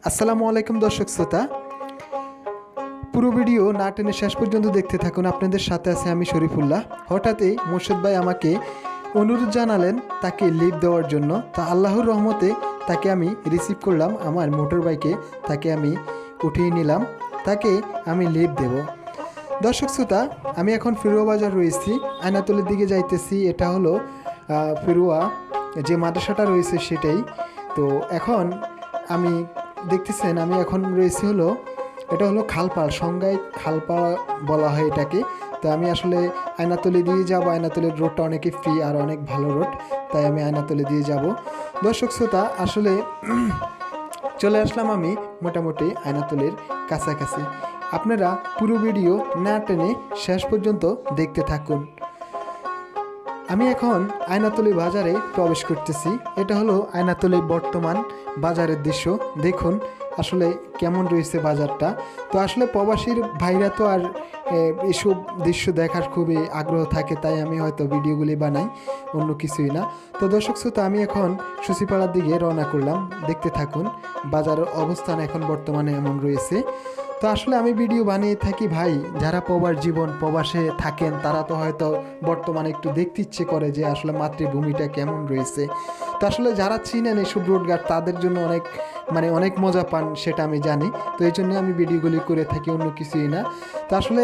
আসসালামু আলাইকুম দর্শক শ্রোতা, পুরো ভিডিও না টেনে শেষ পর্যন্ত দেখতে থাকুন। আপনাদের সাথে আছে আমি শরীফুল্লাহ। হঠাৎই মোর্শেদ ভাই আমাকে অনুরোধ জানালেন তাকে লিফট দেওয়ার জন্য। তা আল্লাহর রহমতে তাকে আমি রিসিভ করলাম আমার মোটর বাইকে, তাকে আমি উঠিয়ে নিলাম, তাকে আমি লিফট দেব। দর্শক শ্রোতা, আমি এখন ফিরোয়া বাজার রয়েছি, আয়নাতলের দিকে যাইতেছি। এটা হলো ফিরোয়া যে মাদ্রাসাটা রয়েছে সেটাই। তো এখন আমি দেখতেছেন আমি এখন রয়েছি হলো, এটা হলো খালপাড়, সংজ্ঞায় খালপাড় বলা হয় এটাকে। তো আমি আসলে আয়নাতলি দিয়ে যাব। আয়নাতলির রোডটা অনেকই ফ্রি আর অনেক ভালো রোড, তাই আমি আয়নাতলি দিয়ে যাব। দর্শক শ্রোতা, আসলে চলে আসলাম আমি মোটামুটি আয়নাতলির কাছাকাছি। আপনারা পুরো ভিডিও না টেনে শেষ পর্যন্ত দেখতে থাকুন। আমি এখন আয়নাতলি বাজারে প্রবেশ করতেছি। এটা হলো আয়নাতলি বর্তমান বাজারের দৃশ্য। দেখুন আসলে কেমন রয়েছে বাজারটা। তো আসলে প্রবাসীর ভাইরা তো আর এসব দৃশ্য দেখার খুবই আগ্রহ থাকে, তাই আমি হয়তো ভিডিওগুলি বানাই, অন্য কিছুই না। তো দর্শক শ্রোতা, আমি এখন সুসিপাড়ার দিকে রওনা করলাম। দেখতে থাকুন বাজারের অবস্থান এখন বর্তমানে এমন রয়েছে। তো আসলে আমি ভিডিও বানিয়ে থাকি ভাই, যারা প্রবাসে থাকেন তারা তো হয়তো বর্তমানে একটু দেখতে ইচ্ছে করে যে আসলে মাতৃভূমিটা কেমন রয়েছে। তো আসলে যারা চিনেন এইসব রোডঘাট তাদের জন্য অনেক মজা পান, সেটা আমি জানি। তো এই জন্য আমি ভিডিওগুলি করে থাকি, অন্য কিছুই না। তো আসলে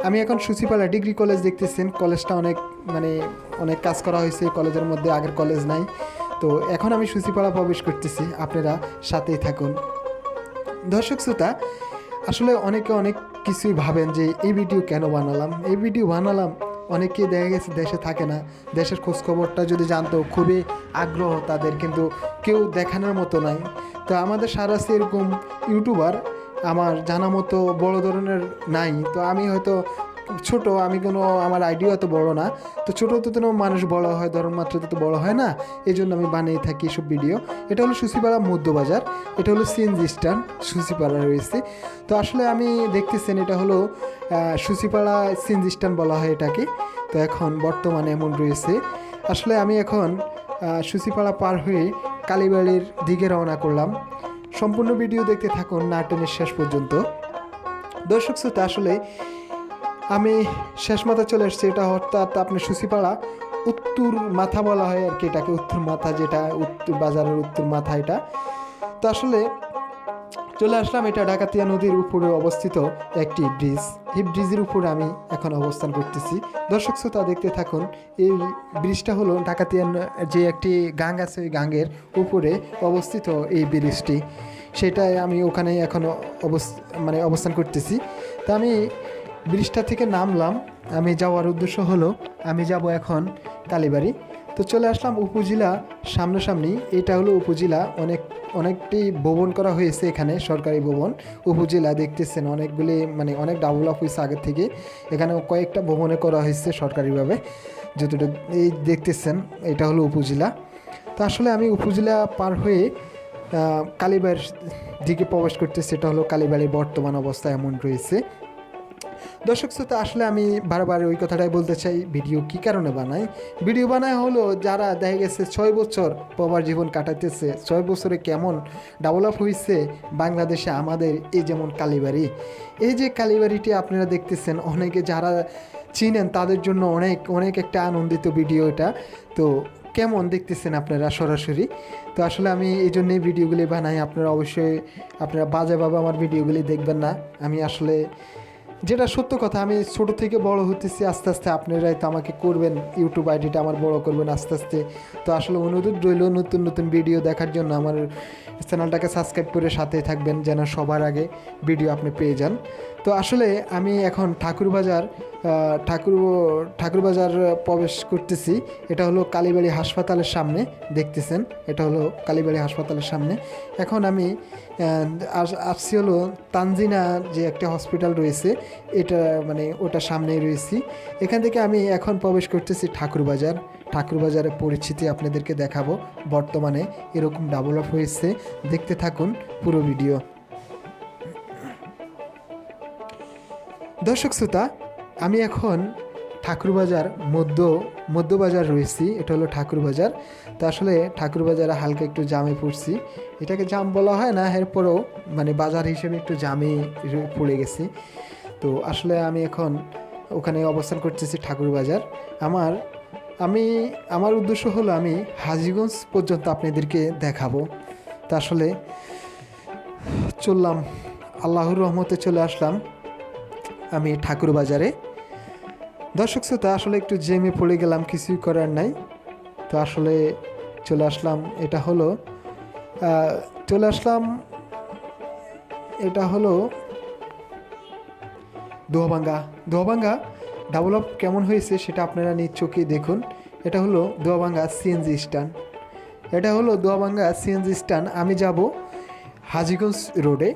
আমি এখন সুচিপালা ডিগ্রি কলেজ দেখতেছেন, কলেজটা অনেক কাজ করা হয়েছে। কলেজের মধ্যে আগের কলেজ নাই। তো এখন আমি সুচিপাড়া প্রবেশ করতেছি, আপনারা সাথেই থাকুন। দর্শক শ্রোতা, আসলে অনেকে অনেক কিছুই ভাবেন যে এই ভিডিও কেন বানালাম। এই ভিডিও বানালাম, অনেকেই দেখা গেছে দেশে থাকে না, দেশের খোঁজখবরটা যদি জানতো খুবই আগ্রহ তাদের, কিন্তু কেউ দেখানোর মতো নাই। তো আমাদের সারা এরকম ইউটিউবার আমার জানা মতো বড় ধরনের নাই। তো আমি হয়তো ছোট, আমার আইডিয়া এত বড় না। তো ছোটো তো মানুষ বড় হয়, ধরন মাত্রাতে তো বড় হয় না, এই জন্য আমি বানিয়ে থাকি এসব ভিডিও। এটা হলো সুচিপাড়া মধ্যবাজার, এটা হলো সিএনজি স্ট্যান্ড সুচিপাড়া রয়েছে। তো আসলে আমি দেখতেছেন এটা হলো সুচিপাড়া সিএনজি স্ট্যান্ড বলা হয় এটাকে। তো এখন বর্তমানে এমন রয়েছে। আসলে আমি এখন সুচিপাড়া পার হয়ে কালীবাড়ির দিকে রওনা করলাম। সম্পূর্ণ ভিডিও দেখতে থাকুন না টেনে শেষ পর্যন্ত। দর্শক শ্রোতা, আসলে আমি শেষ মাথা চলে এসেছি। এটা অর্থাৎ আপনার সুচিপাড়া উত্তর মাথা বলা হয় আর কি, এটাকে উত্তর মাথা, যেটা উত্তর বাজারের উত্তর মাথা এটা। তো আসলে চলে আসলাম, এটা ডাকাতিয়া নদীর উপরে অবস্থিত একটি ব্রিজ। এই ব্রিজের উপরে আমি এখন অবস্থান করতেছি। দর্শক শ্রোতা, দেখতে থাকুন। এই ব্রিজটা হলো ডাকাতিয়া যে একটি গাং আছে, ওই গাঙ্গের উপরে অবস্থিত এই ব্রিজটি। সেটাই আমি ওখানে এখন অবস্থান করতেছি। তা আমি ব্রিজটা থেকে নামলাম। আমি যাওয়ার উদ্দেশ্য হলো আমি যাব এখন কালীবাড়ি। তো চলে আসলাম উপজেলা সামনাসামনি। এটা হলো উপজেলা, অনেকটি ভবন করা হয়েছে এখানে, সরকারি ভবন। উপজেলা দেখতেছেন অনেকগুলি, অনেক ডেভেলপ হয়েছে আগের থেকে। এখানে কয়েকটা ভবনে করা হয়েছে সরকারিভাবে, যতটুকু এই দেখতেছেন এটা হলো উপজেলা। তো আসলে আমি উপজেলা পার হয়ে কালীবাড়ির দিকে প্রবেশ করতেছি। এটা হলো কালীবাড়ির বর্তমান অবস্থা এমন রয়েছে। দর্শক শ্রোতা, আসলে আমি বারবার ওই কথাটাই বলতে চাই, ভিডিও কী কারণে বানাই। ভিডিও বানায় হলো যারা দেখা গেছে 6 বছর প্রবাস জীবন কাটাইতেছে, 6 বছরে কেমন ডেভেলপ হয়েছে বাংলাদেশে আমাদের এই যেমন কালীবাড়ি। এই যে কালীবাড়িটি আপনারা দেখতেছেন, অনেকে যারা চিনেন তাদের জন্য অনেক একটা আনন্দিত ভিডিও এটা। তো কেমন দেখতেছেন আপনারা সরাসরি। তো আসলে আমি এই জন্যই ভিডিওগুলি বানাই। আপনারা বাজেভাবে আমার ভিডিওগুলি দেখবেন না। আমি আসলে যেটা সত্য কথা, আমি ছোট থেকে বড় হতেছি আস্তে আস্তে। আপনারাই তো আমাকে করবেন, ইউটিউব আইডিটা আমার বড় করবেন আস্তে আস্তে। তো আসলে অনুরোধ রইল নতুন নতুন ভিডিও দেখার জন্য আমার চ্যানেলটাকে সাবস্ক্রাইব করে সাথেই থাকবেন, যেন সবার আগে ভিডিও আপনি পেয়ে যান। তো আসলে আমি এখন ঠাকুরবাজার প্রবেশ করতেছি। এটা হলো কালীবাড়ি হাসপাতালের সামনে, দেখতেছেন এটা হলো কালীবাড়ি হাসপাতালের সামনে। এখন আমি আসছি হলো তানজিনা যে একটা হসপিটাল রয়েছে, এটা ওটার সামনেই রয়েছি। এখান থেকে আমি এখন প্রবেশ করতেছি ঠাকুরবাজারের পরিস্থিতি আপনাদেরকে দেখাবো। বর্তমানে এরকম ডেভেলপ হয়েছে, দেখতে থাকুন পুরো ভিডিও। দর্শক শ্রোতা, আমি এখন ঠাকুরবাজার মধ্যবাজার রয়েছি। এটা হলো ঠাকুরবাজার। তো আসলে ঠাকুরবাজারে হালকা একটু জামে পড়ছি। এটাকে জাম বলা হয় না, এরপরেও মানে বাজার হিসেবে একটু জামে পড়ে গেছি। তো আসলে আমি এখন ওখানে অবস্থান করতেছি ঠাকুরবাজার। আমার উদ্দেশ্য হলো আমি হাজীগঞ্জ পর্যন্ত আপনাদেরকে দেখাবো। তা আসলে চললাম, আল্লাহর রহমতে চলে আসলাম আমি ঠাকুরবাজারে। দর্শক শ্রোতা, আসলে একটু জেমে পড়ে গেলাম, কিছুই করার নাই। তো আসলে চলে আসলাম, এটা হলো দোয়াবাঙ্গা ডেভেলপ কেমন হয়েছে সেটা আপনারা নিজ চোখেই দেখুন। এটা হলো দোয়াবাঙ্গা সিএনজি স্ট্যান্ড। আমি যাব হাজীগঞ্জ রোডে।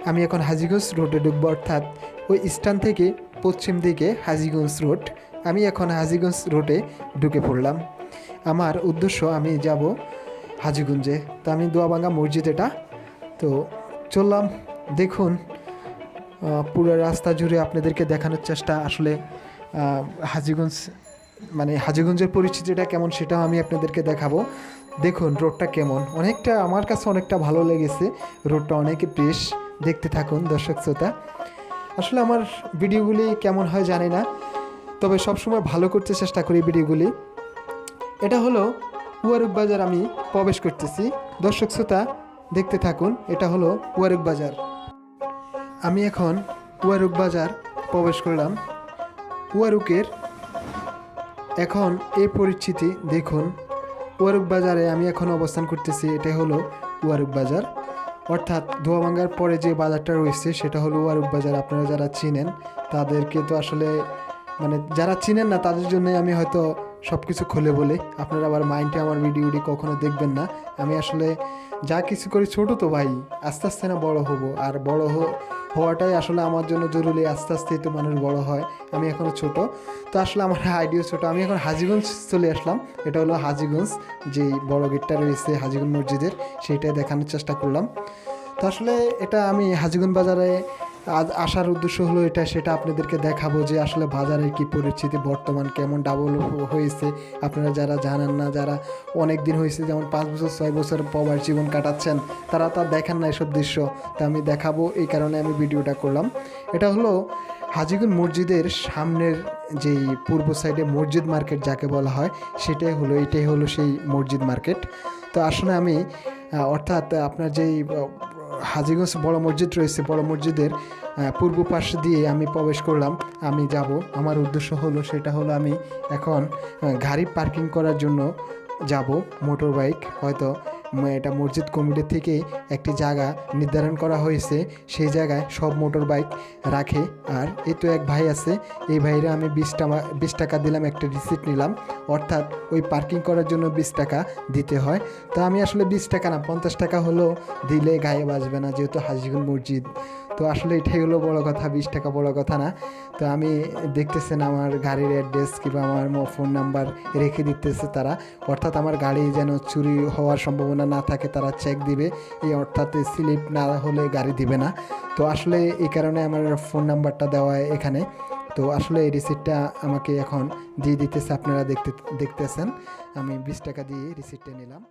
আমি এখন হাজীগঞ্জ রোডে ঢুকবো, অর্থাৎ ওই স্ট্যান্ড থেকে পশ্চিম দিকে হাজীগঞ্জ রোড। আমি এখন হাজীগঞ্জ রোডে ঢুকে পড়লাম। আমার উদ্দেশ্য আমি যাব হাজীগঞ্জে। তো আমি দোয়াবাঙ্গা মসজিদ এটা। তো চললাম, দেখুন পুরো রাস্তা জুড়ে আপনাদেরকে দেখানোর চেষ্টা। আসলে হাজীগঞ্জের পরিস্থিতিটা কেমন সেটাও আমি আপনাদেরকে দেখাবো। দেখুন রোডটা কেমন, আমার কাছে অনেকটা ভালো লেগেছে। রোডটা অনেকে ফ্রেশ, দেখতে থাকুন দর্শক শ্রোতা। আসলে আমার ভিডিওগুলি কেমন হয় জানি না, তবে সবসময় ভালো করতে চেষ্টা করি ভিডিওগুলি। এটা হলো ওয়ারুক বাজার, আমি প্রবেশ করতেছি। দর্শক শ্রোতা দেখতে থাকুন, এটা হলো ওয়ারুক বাজার। আমি এখন ওয়ারুক বাজার প্রবেশ করলাম। ওয়ারুকের এখন এই পরিস্থিতি দেখুন। ওয়ারুক বাজারে আমি এখন অবস্থান করতেছি। এটাই হলো ওয়ারুক বাজার, অর্থাৎ দোয়াবাঙ্গার পরে যে বাজারটা রয়েছে সেটা হলো ওয়ারুক বাজার। আপনারা যারা চিনেন তাদেরকে তো আসলে যারা চিনেন না তাদের জন্য আমি হয়তো সব কিছু খুলে বলি। আপনারা আবার মাইন্ডে আমার ভিডিওটি কখনো দেখবেন না। আমি আসলে যা কিছু করি ছোট তো ভাই, আস্তে আস্তে না বড় হব, আর বড় হওয়াটাই আসলে আমার জন্য জরুরি। আস্তে আস্তেই তো মানুষ বড় হয়, আমি এখনও ছোট। তো আসলে আমার আইডিয়া ছোট। আমি এখন হাজীগঞ্জ চলে আসলাম। এটা হলো হাজীগঞ্জ, যেই বড় গেটটা রয়েছে হাজীগঞ্জ মসজিদের, সেইটাই দেখানোর চেষ্টা করলাম। তো আসলে এটা আমি হাজীগঞ্জ বাজারে আসার উদ্দেশ্য হলো সেটা আপনাদেরকে দেখাবো যে আসলে বাজারের কী পরিস্থিতি বর্তমান, কেমন ডেভেলপ হয়েছে। আপনারা যারা জানেন না, যারা অনেক দিন হয়েছে, যেমন 5 বছর 6 বছর প্রবাস জীবন কাটাচ্ছেন, তারা দেখেন না এসব দৃশ্য। তা আমি দেখাবো, এই কারণে আমি ভিডিওটা করলাম। এটা হলো হাজীগঞ্জ মসজিদের সামনের যেই পূর্ব সাইডে মসজিদ মার্কেট যাকে বলা হয়, এটাই হলো সেই মসজিদ মার্কেট। তো আসলে আমি অর্থাৎ আপনার যেই হাজীগঞ্জ বড় মসজিদ রয়েছে, বড় মসজিদের পূর্ব পাশ দিয়ে আমি প্রবেশ করলাম। আমি যাব, আমার উদ্দেশ্য হলো সেটা হলো আমি এখন গাড়ি পার্কিং করার জন্য যাব, মোটর বাইক। হয়তো এটা মসজিদ কমিটি থেকে একটি জায়গা নির্ধারণ করা হয়েছে, সেই জায়গায় সব মোটর বাইক রাখে। আর এই তো এক ভাই আছে, এই ভাইরা আমি 20 টাকা দিলাম, একটা রিসিপ্ট নিলাম। অর্থাৎ ওই পার্কিং করার জন্য 20 টাকা দিতে হয়। তো আমি আসলে 20 টাকা না 50 টাকা হলেও দিলে গায়ে বাজবে না, যেহেতু হাজীগঞ্জ মসজিদ। তো আসলে এটাই হলো বড় কথা, 20 টাকা বড় কথা না। তো আমি দেখতেছেন আমার গাড়ির অ্যাড্রেস কিংবা আমার ফোন নাম্বার রেখে দিতেছে তারা। অর্থাৎ আমার গাড়ি যেন চুরি হওয়ার সম্ভাবনা না থাকে, তারা চেক দিবে। অর্থাৎ স্লিপ না হলে গাড়ি দিবে না। তো আসলে এই কারণে আমার ফোন নাম্বারটা দেওয়া এখানে। তো আসলে এই রিসিপ্টটা আমাকে এখন দিয়ে দিতেছে, আপনারা দেখতেছেন। আমি 20 টাকা দিয়ে রিসিপ্টটা নিলাম।